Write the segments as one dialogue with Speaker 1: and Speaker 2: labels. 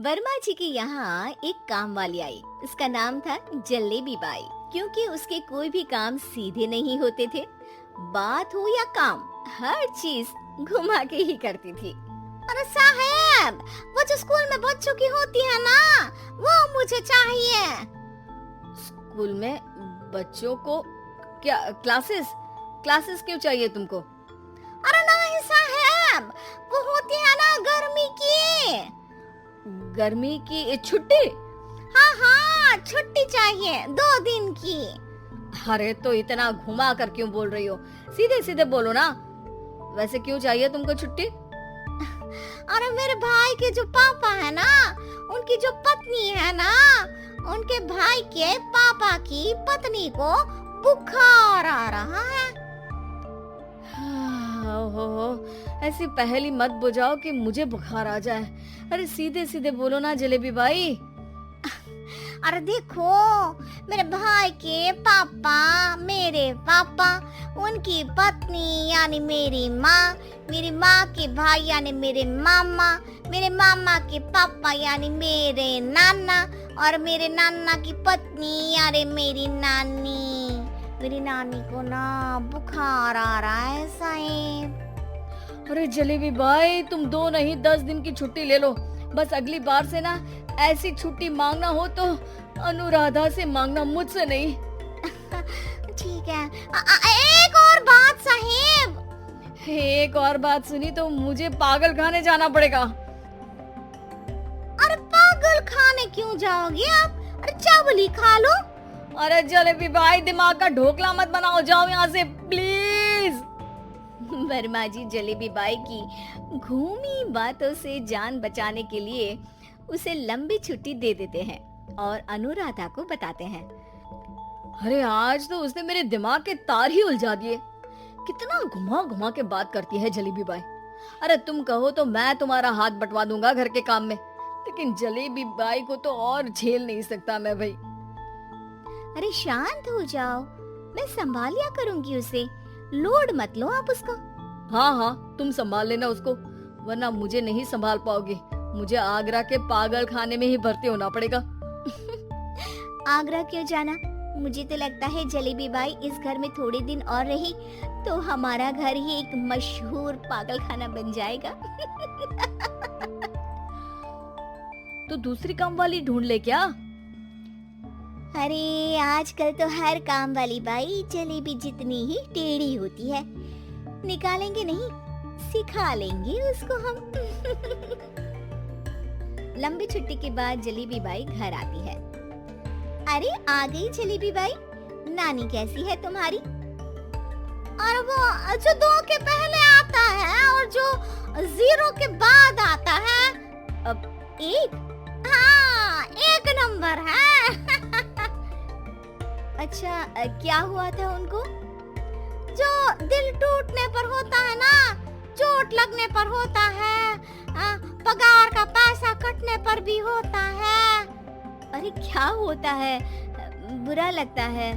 Speaker 1: वर्मा जी के यहाँ एक काम वाली आई। उसका नाम था जलेबी बाई। क्योंकि उसके कोई भी काम सीधे नहीं होते थे, बात हो या काम, हर चीज घुमा के ही करती थी।
Speaker 2: अरे साहब, वो जो स्कूल में बच्चों की होती है ना, वो मुझे चाहिए।
Speaker 1: स्कूल में बच्चों को क्या क्लासेस क्यों चाहिए तुमको?
Speaker 2: अरे नहीं साहब, वो होती है ना
Speaker 1: गर्मी की छुट्टी।
Speaker 2: हाँ, छुट्टी चाहिए 2 दिन की।
Speaker 1: अरे तो इतना घुमा कर क्यों बोल रही हो? सीधे सीधे बोलो ना। वैसे क्यों चाहिए तुमको छुट्टी?
Speaker 2: अरे मेरे भाई के जो पापा है ना, उनकी जो पत्नी है ना, उनके भाई के पापा की पत्नी को बुखार आ रहा है।
Speaker 1: ओहो, ऐसी पहेली मत बुझाओ कि मुझे बुखार आ जाए। अरे सीधे सीधे बोलो ना जलेबी बाई।
Speaker 2: अरे देखो, मेरे भाई के पापा, मेरे पापा, उनकी पत्नी यानी मेरी माँ के भाई यानी मेरे मामा के पापा यानी मेरे नाना, और मेरे नाना की पत्नी यानी मेरी नानी को ना बुखार आ रहा है साहब।
Speaker 1: अरे जलेबी बाई, तुम 2 नहीं 10 दिन की छुट्टी ले लो। बस अगली बार से ना ऐसी छुट्टी मांगना हो तो अनुराधा से मांगना, मुझसे नहीं।
Speaker 2: ठीक है। एक और बात साहब।
Speaker 1: एक और बात सुनी तो मुझे पागल खाने जाना पड़ेगा।
Speaker 2: अरे पागल खाने क्यों जाओगे आप? अरे चावल ही खा लो।
Speaker 1: अरे जलेबी भाई, दिमाग का ढोकला मत बनाओ, जाओ यहाँ से प्लीज। वर्मा जी जलेबी बाई की घूमी बातों से जान बचाने के लिए उसे लंबी छुट्टी दे देते हैं और अनुराधा को बताते हैं। अरे आज तो उसने मेरे दिमाग के तार ही उलझा दिए। कितना घुमा घुमा के बात करती है जलेबी बाई। अरे तुम कहो तो मैं तुम्हारा हाथ बंटवा दूंगा घर के काम में, लेकिन जलेबी बाई को तो और झेल नहीं सकता मैं भाई।
Speaker 2: अरे शांत हो जाओ, मैं संभाल लिया करूंगी उसे, लोड मत लो आप उसको।
Speaker 1: हाँ, तुम संभाल लेना उसको, वरना मुझे नहीं संभाल पाओगे। मुझे आगरा के पागल खाने में ही भर्ती होना पड़ेगा।
Speaker 2: आगरा क्यों जाना? मुझे तो लगता है जलेबी बाई इस घर में थोड़े दिन और रही तो हमारा घर ही एक मशहूर पागल खाना बन जाएगा।
Speaker 1: तो दूसरी काम वाली ढूंढ ले क्या?
Speaker 2: अरे आजकल तो हर काम वाली बाई जलेबी जितनी ही टेढ़ी होती है। निकालेंगे नहीं, सिखा लेंगे उसको हम। लंबी छुट्टी के बाद जलेबी बाई घर आती है। अरे आ गई जलेबी बाई, नानी कैसी है तुम्हारी? और वो जो 2 के पहले आता है और जो 0 के बाद आता है,
Speaker 1: अब
Speaker 2: 1? हाँ, 1 नंबर है।
Speaker 1: अच्छा, क्या हुआ था उनको?
Speaker 2: जो दिल टूटने पर होता है ना, चोट लगने पर होता है, पगार का पैसा कटने पर भी होता है।
Speaker 1: अरे क्या होता है? बुरा लगता है?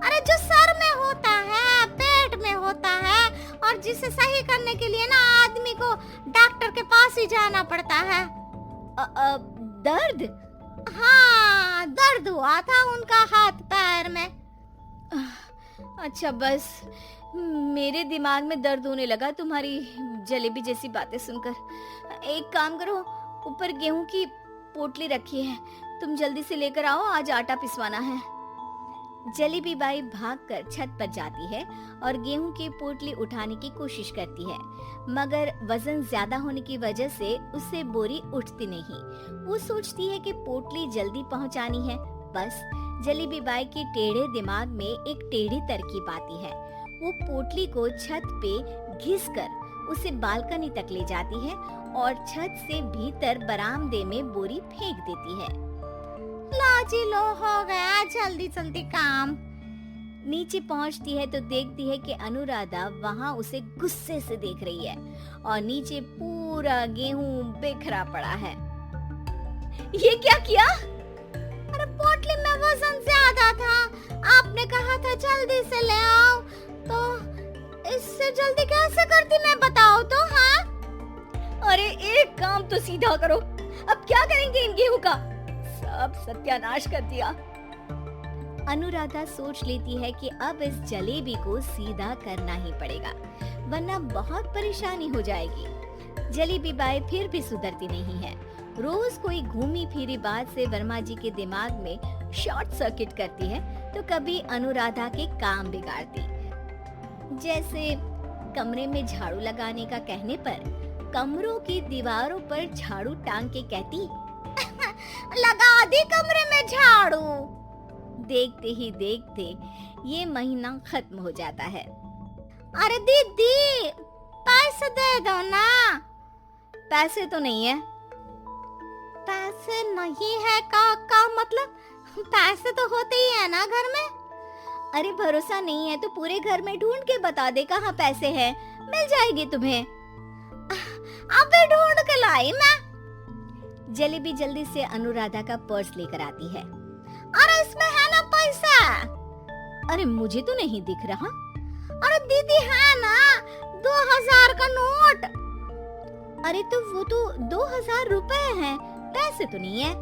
Speaker 2: अरे जो सर में होता है, पेट में होता है, और जिसे सही करने के लिए ना आदमी को डॉक्टर के पास ही जाना पड़ता है।
Speaker 1: दर्द?
Speaker 2: हाँ, दर्द हुआ था उनका हाथ पैर में।
Speaker 1: अच्छा, बस मेरे दिमाग में दर्द होने लगा तुम्हारी जलेबी जैसी बातें सुनकर। एक काम करो, ऊपर गेहूं की पोटली रखी है, तुम जल्दी से लेकर आओ, आज आटा पिसवाना है। जलेबी बाई भागकर छत पर जाती है और गेहूं की पोटली उठाने की कोशिश करती है, मगर वजन ज्यादा होने की वजह से उससे बोरी उठती नहीं। वो सोचती है कि पोटली जल्दी पहुंचानी है। बस जलेबी बाई के टेढ़े दिमाग में एक टेढ़ी तरकीब आती है। वो पोटली को छत पे घिसकर उसे बालकनी तक ले जाती है और छत से भीतर बरामदे में बोरी फेंक देती है।
Speaker 2: लाजी लो, हो गया जल्दी जल्दी काम।
Speaker 1: नीचे पहुंचती है तो देखती है कि अनुराधा वहां उसे गुस्से से देख रही है और नीचे पूरा गेहूं बिखरा पड़ा है। ये क्या किया?
Speaker 2: अरे पोटली में वजन ज्यादा था, आपने कहा था जल्दी से ले आओ, तो इससे जल्दी कैसे करती मैं बताओ तो। हाँ,
Speaker 1: अरे एक काम तो सीधा करो, अब क्या करेंगे इन गेहूं का? सब सत्यानाश कर दिया। अनुराधा सोच लेती है कि अब इस जलेबी को सीधा करना ही पड़ेगा, वरना बहुत परेशानी हो जाएगी। जलेबी बाई फिर भी सुधरती नहीं है। रोज कोई घूमी फिरी बात से वर्मा जी के दिमाग में शॉर्ट सर्किट करती है, तो कभी अनुराधा के काम बिगाड़ती। जैसे कमरे में झाड़ू लगाने का कहने पर कमरों की दीवारों पर झाड़ू टांग के कहती,
Speaker 2: लगा दी कमरे में झाड़ू।
Speaker 1: देखते ही देखते ये महीना खत्म हो जाता है।
Speaker 2: अरे दीदी, पैसे दे दो ना।
Speaker 1: पैसे तो नहीं है।
Speaker 2: पैसे नहीं है का मतलब? पैसे तो होते ही है ना घर में।
Speaker 1: अरे भरोसा नहीं है तो पूरे घर में ढूंढ के बता दे कहाँ पैसे हैं, मिल जाएगी तुम्हें।
Speaker 2: अबे ढूंढ के लाई मैं।
Speaker 1: जलेबी जल्दी से अनुराधा का पर्स लेकर आती है।
Speaker 2: अरे इसमें है ना पैसा?
Speaker 1: अरे मुझे तो नहीं दिख रहा।
Speaker 2: अरे दीदी है ना, 2000 का नोट।
Speaker 1: अरे तो वो तो 2000 रुपए हैं, पैसे तो नहीं है।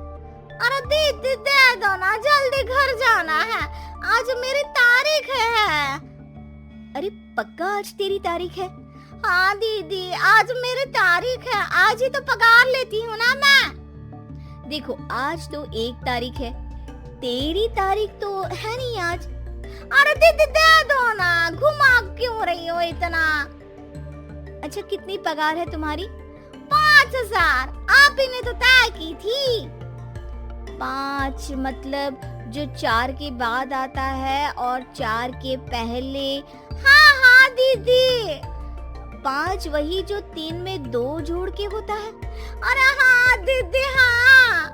Speaker 2: अरे दीदी दे दो ना, जल्दी घर जाना है, आज मेरी तारीख है।
Speaker 1: अरे पक्का आज तेरी तारीख है?
Speaker 2: हाँ दीदी, आज मेरी तारीख है, आज ही तो पगार लेती हूँ ना मैं।
Speaker 1: देखो आज तो 1 तारीख है, तेरी तारीख तो है नहीं आज।
Speaker 2: अरे दीदी दे दो ना, घुमा क्यों रही हो इतना?
Speaker 1: अच्छा कितनी पगार है तुम्हारी?
Speaker 2: 5000, आप ही ने तो तय की थी।
Speaker 1: 5 मतलब जो 4 के बाद आता है और 4 के पहले।
Speaker 2: हाँ हाँ दीदी।
Speaker 1: 5 वही जो 3 में 2 जोड़ के होता है।
Speaker 2: अरे हाँ दीदी हाँ।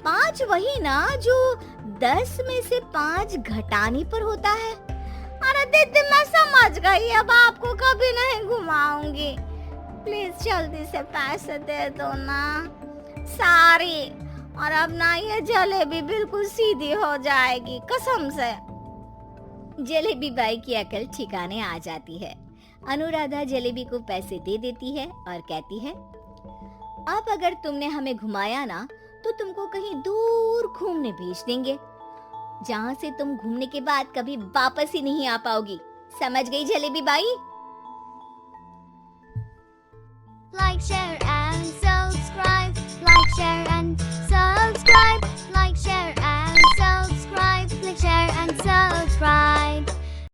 Speaker 1: 5 वही ना जो 10 में से 5 घटाने पर होता है।
Speaker 2: अरे दीदी मैं समझ गई, अब आपको कभी नहीं घुमाऊंगी। प्लीज जल्दी से पैसे दे दो ना, सारी। और अब ना ये जलेबी बिल्कुल सीधी हो जाएगी कसम से।
Speaker 1: जलेबी बाई की अकल ठिकाने आ जाती है। अनुराधा जलेबी को पैसे दे देती है और कहती है, अब अगर तुमने हमें घुमाया ना तो तुमको कहीं दूर घूमने भेज देंगे, जहाँ से तुम घूमने के बाद कभी वापस ही नहीं आ पाओगी। समझ गई jalebi by?
Speaker 3: Like, share and subscribe. Like, share